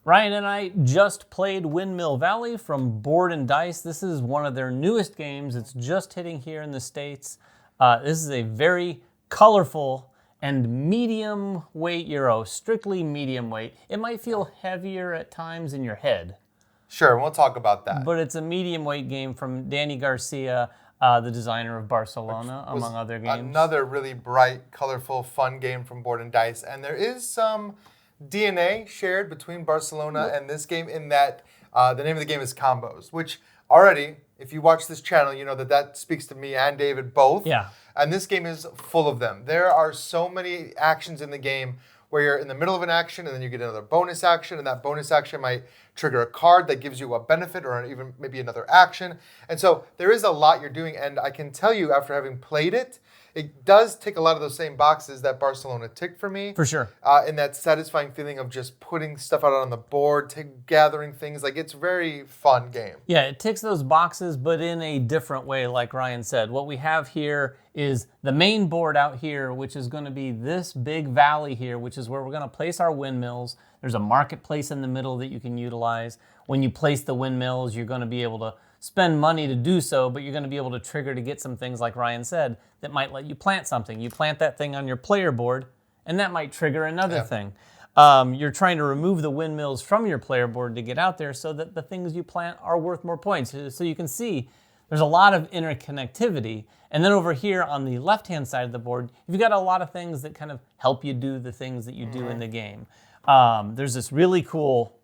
Ryan and I just played Windmill Valley from Board and Dice. This is one of their newest games. It's just hitting here in the States. This is a very colorful and medium weight Euro, strictly medium weight. It might feel heavier at times in your head. Sure, we'll talk about that. But it's a medium weight game from Dani Garcia, the designer of Barcelona, among other games. Another really bright, colorful, fun game from Board and Dice. And there is some DNA shared between Barcelona and this game in that the name of the game is Combos, which already, if you watch this channel, you know that speaks to me and David both. Yeah. And this game is full of them. There are so many actions in the game where you're in the middle of an action and then you get another bonus action, and that bonus action might trigger a card that gives you a benefit or even maybe another action. And so there is a lot you're doing, and I can tell you after having played it, it does tick a lot of those same boxes that Barcelona ticked for me. For sure. In that satisfying feeling of just putting stuff out on the board, gathering things. Like, it's a very fun game. Yeah, it ticks those boxes, but in a different way, like Ryan said. What we have here is the main board out here, which is going to be this big valley here, which is where we're going to place our windmills. There's a marketplace in the middle that you can utilize. When you place the windmills, you're going to be able to spend money to do so, but you're going to be able to trigger to get some things, like Ryan said, that might let you plant something. You plant that thing on your player board, and that might trigger another thing. You're trying to remove the windmills from your player board to get out there so that the things you plant are worth more points. So you can see there's a lot of interconnectivity. And then over here on the left-hand side of the board, you've got a lot of things that kind of help you do the things that you do in the game. There's this really cool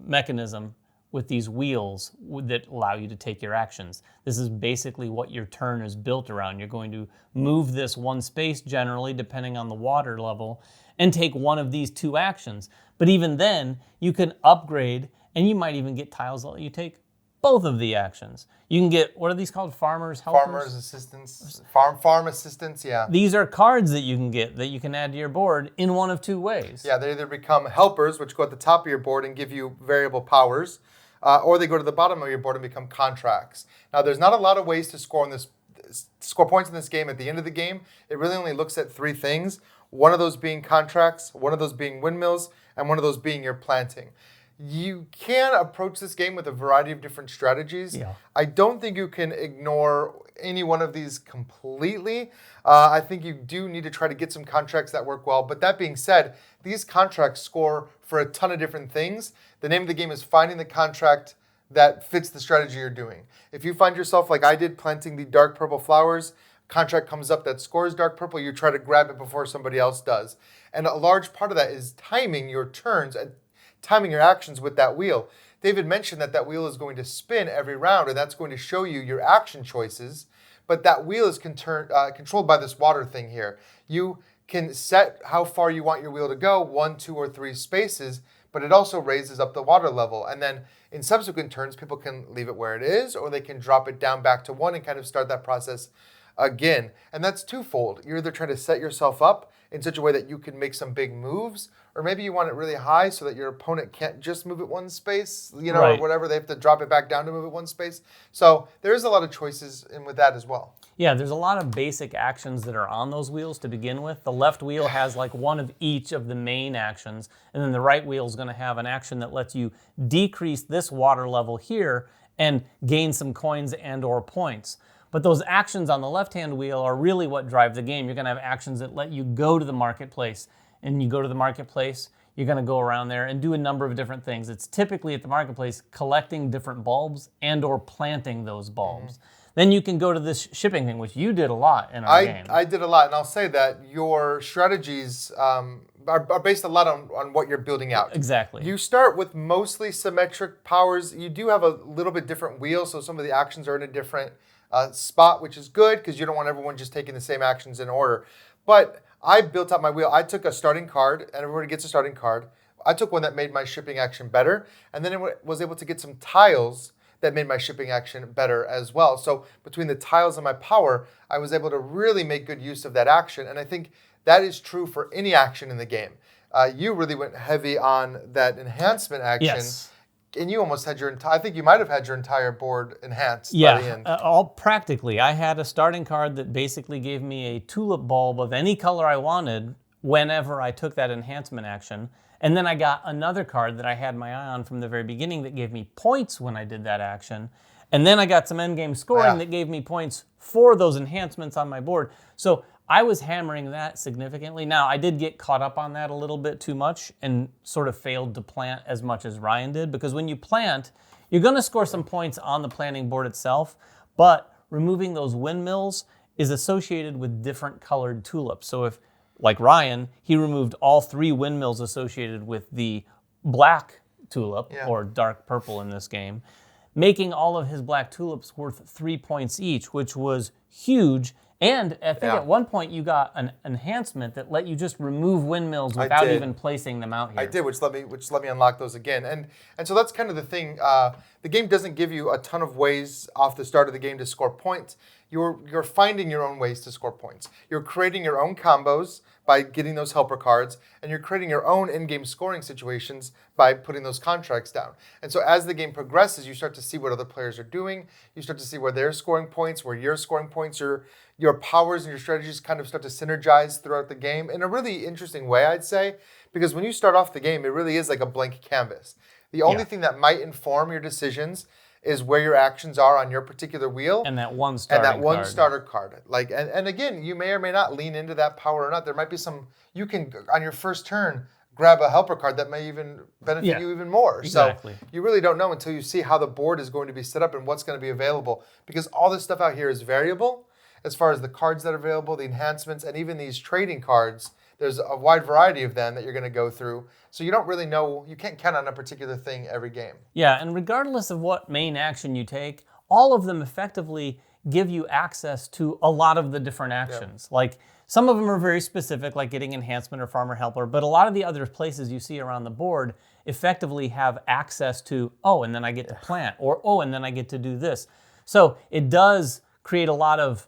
mechanism with these wheels that allow you to take your actions. This is basically what your turn is built around. You're going to move this one space generally, depending on the water level, and take one of these two actions. But even then, you can upgrade, and you might even get tiles that let you take both of the actions. You can get, what are these called? Farmers helpers? Farmers assistants. Farm assistants, yeah. These are cards that you can get that you can add to your board in one of two ways. Yeah, they either become helpers, which go at the top of your board and give you variable powers, or they go to the bottom of your board and become contracts. Now, there's not a lot of ways to score points in this game. At the end of the game, it really only looks at three things. One of those being contracts, one of those being windmills, and one of those being your planting. You can approach this game with a variety of different strategies. Yeah. I don't think you can ignore any one of these completely. I think you do need to try to get some contracts that work well. But that being said, these contracts score for a ton of different things. The name of the game is finding the contract that fits the strategy you're doing. If you find yourself, like I did, planting the dark purple flowers, contract comes up that scores dark purple, you try to grab it before somebody else does. And a large part of that is timing your turns and timing your actions with that wheel. David mentioned that wheel is going to spin every round, and that's going to show you your action choices. But that wheel is controlled by this water thing here. You can set how far you want your wheel to go, 1, 2, or 3 spaces, but it also raises up the water level. And then in subsequent turns, people can leave it where it is, or they can drop it down back to 1 and kind of start that process again. And that's twofold. You're either trying to set yourself up in such a way that you can make some big moves, or maybe you want it really high so that your opponent can't just move it one space, right, or whatever. They have to drop it back down to move it one space. So there is a lot of choices in with that as well. Yeah, there's a lot of basic actions that are on those wheels to begin with. The left wheel has like one of each of the main actions, and then the right wheel is going to have an action that lets you decrease this water level here and gain some coins and or points. But those actions on the left-hand wheel are really what drive the game. You're going to have actions that let you go to the marketplace. And you go to the marketplace, you're going to go around there and do a number of different things. It's typically at the marketplace collecting different bulbs and or planting those bulbs. Mm-hmm. Then you can go to this shipping thing, which you did a lot in our game. I did a lot, and I'll say that your strategies are based a lot on what you're building out. Exactly. You start with mostly symmetric powers. You do have a little bit different wheel, so some of the actions are in a different spot, which is good because you don't want everyone just taking the same actions in order. But I built up my wheel. I took a starting card, and everybody gets a starting card. I took one that made my shipping action better, and then it was able to get some tiles that made my shipping action better as well. So between the tiles and my power, I was able to really make good use of that action, and I think that is true for any action in the game. You really went heavy on that enhancement action. Yes. And you almost had I think you might have had your entire board enhanced by the end. All practically. I had a starting card that basically gave me a tulip bulb of any color I wanted whenever I took that enhancement action. And then I got another card that I had my eye on from the very beginning that gave me points when I did that action. And then I got some endgame scoring that gave me points for those enhancements on my board. So I was hammering that significantly. Now, I did get caught up on that a little bit too much and sort of failed to plant as much as Ryan did, because when you plant, you're going to score some points on the planting board itself, but removing those windmills is associated with different colored tulips. So if, like Ryan, he removed all 3 windmills associated with the black tulip, or dark purple in this game, making all of his black tulips worth 3 points each, which was huge. And I think at one point you got an enhancement that let you just remove windmills without even placing them out here. I did, which let me unlock those again. And so that's kind of the thing. The game doesn't give you a ton of ways off the start of the game to score points. You're finding your own ways to score points. You're creating your own combos by getting those helper cards, and you're creating your own in-game scoring situations by putting those contracts down. And so as the game progresses, you start to see what other players are doing. You start to see where they're scoring points, where you're scoring points. Your powers and your strategies kind of start to synergize throughout the game in a really interesting way, I'd say, because when you start off the game, it really is like a blank canvas. The only thing that might inform your decisions is where your actions are on your particular wheel. And that one starter card. Like, and again, you may or may not lean into that power or not. There might be some, you can, on your first turn, grab a helper card that may even benefit you even more. Exactly. So you really don't know until you see how the board is going to be set up and what's going to be available, because all this stuff out here is variable as far as the cards that are available, the enhancements, and even these trading cards. There's a wide variety of them that you're going to go through. So you don't really know, you can't count on a particular thing every game. Yeah, and regardless of what main action you take, all of them effectively give you access to a lot of the different actions. Like, some of them are very specific, like getting enhancement or farmer helper, but a lot of the other places you see around the board effectively have access to, oh, and then I get to plant, or oh, and then I get to do this. So it does create a lot of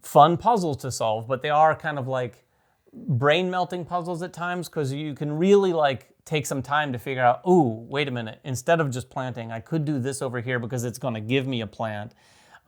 fun puzzles to solve, but they are kind of like brain melting puzzles at times, because you can really like take some time to figure out, ooh, wait a minute, instead of just planting, I could do this over here because it's going to give me a plant.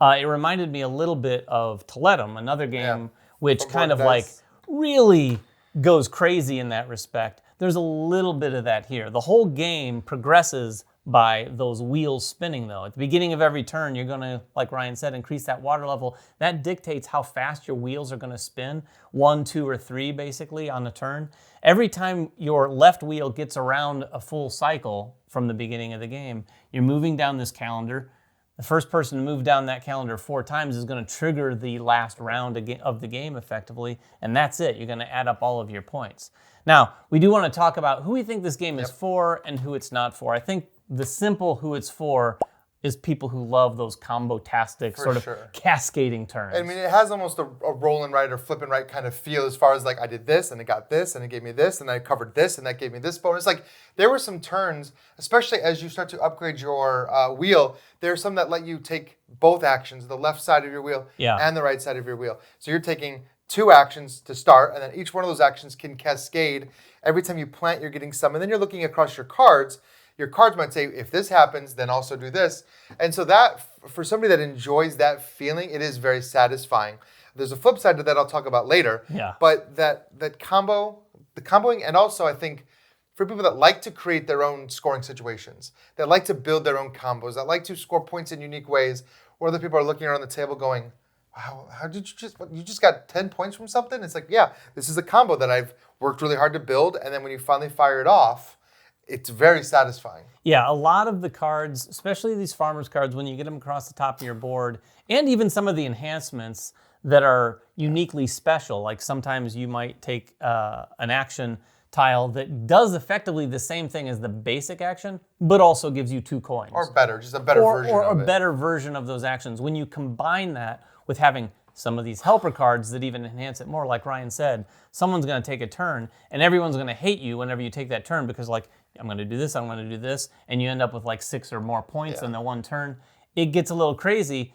It reminded me a little bit of Toletum, another game which kind of like really goes crazy in that respect. There's a little bit of that here. The whole game progresses by those wheels spinning, though. At the beginning of every turn, you're going to, like Ryan said, increase that water level. That dictates how fast your wheels are going to spin, 1, 2, or 3, basically, on a turn. Every time your left wheel gets around a full cycle from the beginning of the game, you're moving down this calendar. The first person to move down that calendar 4 times is going to trigger the last round of the game, effectively, and that's it. You're going to add up all of your points. Now, we do want to talk about who we think this game is for and who it's not for. I think the simple who it's for is people who love those combo-tastic sort of cascading turns. I mean, it has almost a roll and right or flip and right kind of feel, as far as like, I did this and it got this and it gave me this and I covered this and that gave me this bonus. Like, there were some turns, especially as you start to upgrade your wheel, there are some that let you take both actions, the left side of your wheel and the right side of your wheel. So you're taking 2 actions to start, and then each one of those actions can cascade. Every time you plant, you're getting some, and then you're looking across your cards. Your cards might say, if this happens, then also do this. And so that, for somebody that enjoys that feeling, it is very satisfying. There's a flip side to that I'll talk about later. Yeah. But the comboing, and also I think for people that like to create their own scoring situations, that like to build their own combos, that like to score points in unique ways, where other people are looking around the table going, wow, how did you just got 10 points from something? It's like, yeah, this is a combo that I've worked really hard to build, and then when you finally fire it off, it's very satisfying. Yeah, a lot of the cards, especially these farmers cards, when you get them across the top of your board, and even some of the enhancements that are uniquely special, like sometimes you might take an action tile that does effectively the same thing as the basic action, but also gives you 2 coins. Or better, just a better version of it. Or a better version of those actions. When you combine that with having some of these helper cards that even enhance it more, like Ryan said, someone's going to take a turn, and everyone's going to hate you whenever you take that turn, because like, I'm going to do this, I'm going to do this, and you end up with like 6 or more points in the one turn. It gets a little crazy.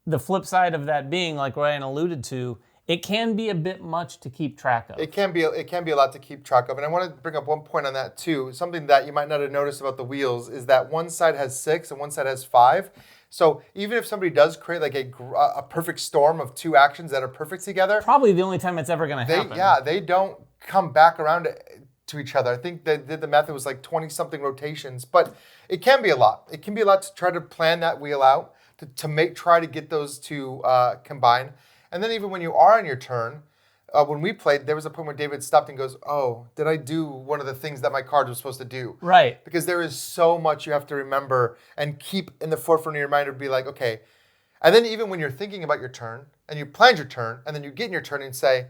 The flip side of that being, like Ryan alluded to, it can be a bit much to keep track of. It can be a lot to keep track of. And I want to bring up one point on that too. Something that you might not have noticed about the wheels is that one side has 6 and one side has 5. So even if somebody does create like a perfect storm of 2 actions that are perfect together, probably the only time it's ever going to happen. Yeah, they don't come back around to each other. I think they did the math, it was like 20-something rotations, but it can be a lot. It can be a lot to try to plan that wheel out, try to get those two combined. And then even when you are on your turn, when we played, there was a point where David stopped and goes, oh, did I do one of the things that my card was supposed to do? Right. Because there is so much you have to remember and keep in the forefront of your mind to be like, okay. And then even when you're thinking about your turn and you planned your turn and then you get in your turn and say,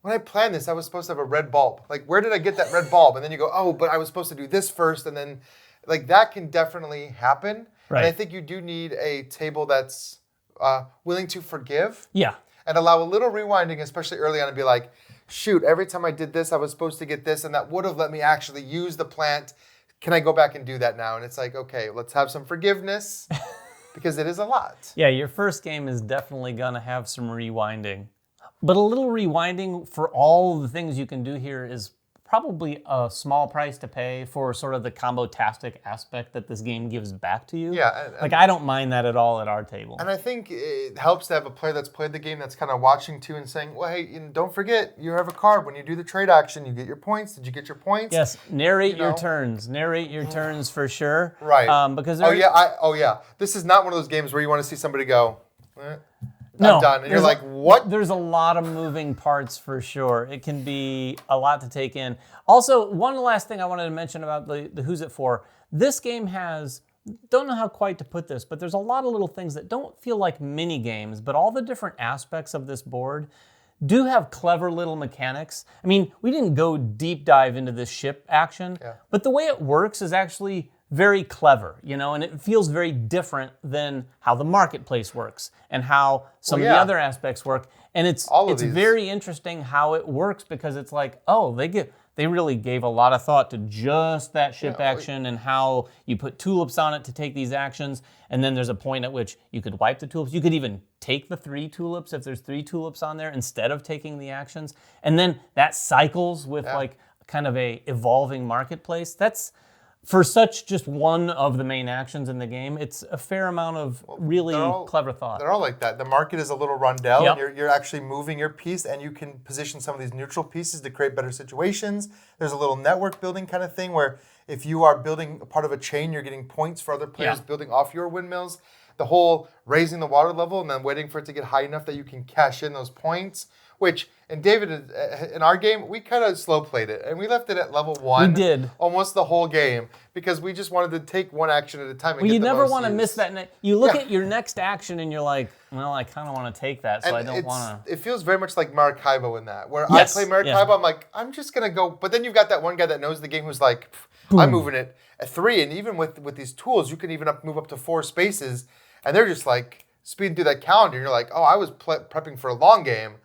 when I planned this, I was supposed to have a red bulb. Like, where did I get that red bulb? And then you go, oh, but I was supposed to do this first. And then, like, that can definitely happen. Right. And I think you do need a table that's willing to forgive. Yeah. And allow a little rewinding, especially early on, and be like, shoot, every time I did this, I was supposed to get this, and that would have let me actually use the plant. Can I go back and do that now? And it's like, okay, let's have some forgiveness, because it is a lot. Yeah, your first game is definitely going to have some rewinding. But a little rewinding for all the things you can do here is probably a small price to pay for sort of the combo-tastic aspect that this game gives back to you. Yeah. Like, I don't mind that at all at our table. And I think it helps to have a player that's played the game that's kind of watching too and saying, well, hey, don't forget, you have a card. When you do the trade action, you get your points. Did you get your points? Yes, narrate your turns. Narrate your turns for sure. Right. Because oh, yeah. This is not one of those games where you want to see somebody go, no, I'm done. And you're like, what? There's a lot of moving parts for sure. It can be a lot to take in. Also, one last thing I wanted to mention about the Who's It For. This game has, don't know how quite to put this, but there's a lot of little things that don't feel like mini games, but all the different aspects of this board do have clever little mechanics. I mean, we didn't go deep dive into this ship action, but the way it works is actually very clever, and it feels very different than how the marketplace works and how some of the other aspects work. And it's very interesting how it works, because it's like, oh, they really gave a lot of thought to just that ship action and how you put tulips on it to take these actions. And then there's a point at which you could wipe the tulips. You could even take the 3 tulips if there's 3 tulips on there instead of taking the actions. And then that cycles with like kind of a evolving marketplace. That's, for such just one of the main actions in the game, it's a fair amount of really clever thought. They're all like that. The market is a little rundell, and you're actually moving your piece, and you can position some of these neutral pieces to create better situations. There's a little network building kind of thing where if you are building a part of a chain, you're getting points for other players building off your windmills. The whole raising the water level and then waiting for it to get high enough that you can cash in those points, which in in our game, we kind of slow played it and we left it at level 1. We did. Almost the whole game, because we just wanted to take one action at a time. And you never want to miss that. You look at your next action and you're like, well, I kind of want to take that, so I don't want to. It feels very much like Maracaibo in that, where I play Maracaibo, I'm like, I'm just going to go. But then you've got that one guy that knows the game who's like, I'm moving it at 3. And even with these tools, you can even move up to 4 spaces. And they're just like speeding through that calendar. You're like, oh, I was prepping for a long game.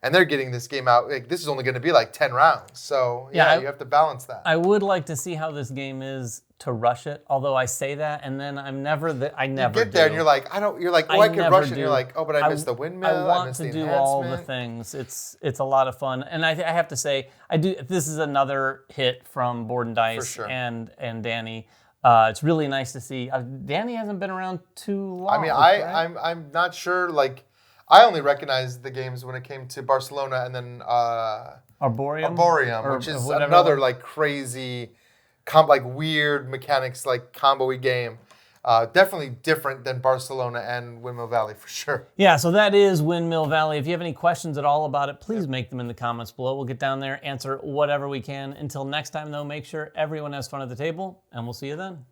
And they're getting this game out. Like, this is only going to be like 10 rounds. So, you have to balance that. I would like to see how this game is to rush it. Although I say that, and then I never you get there and you're like, I can rush it. And you're like, oh, but I missed the windmill. I want to do all the things. It's a lot of fun. And I have to say, this is another hit from Board and Dice and Dani. It's really nice to see. Dani hasn't been around too long. I mean, I'm not sure. Like, I only recognized the games when it came to Barcelona and then Arborium, which is another like crazy, like weird mechanics, like combo-y game. Definitely different than Barcelona and Windmill Valley for sure. Yeah, so that is Windmill Valley. If you have any questions at all about it, please make them in the comments below. We'll get down there, answer whatever we can. Until next time, though, make sure everyone has fun at the table, and we'll see you then.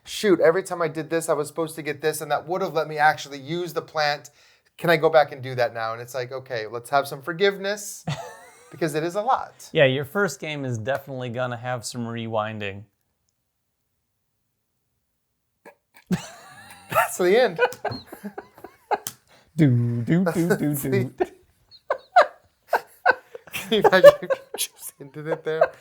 Shoot, every time I did this, I was supposed to get this, and that would have let me actually use the plant. Can I go back and do that now? And it's like, okay, let's have some forgiveness. Because it is a lot. Yeah, your first game is definitely going to have some rewinding. That's the end. Do. Can you imagine if you just ended it there?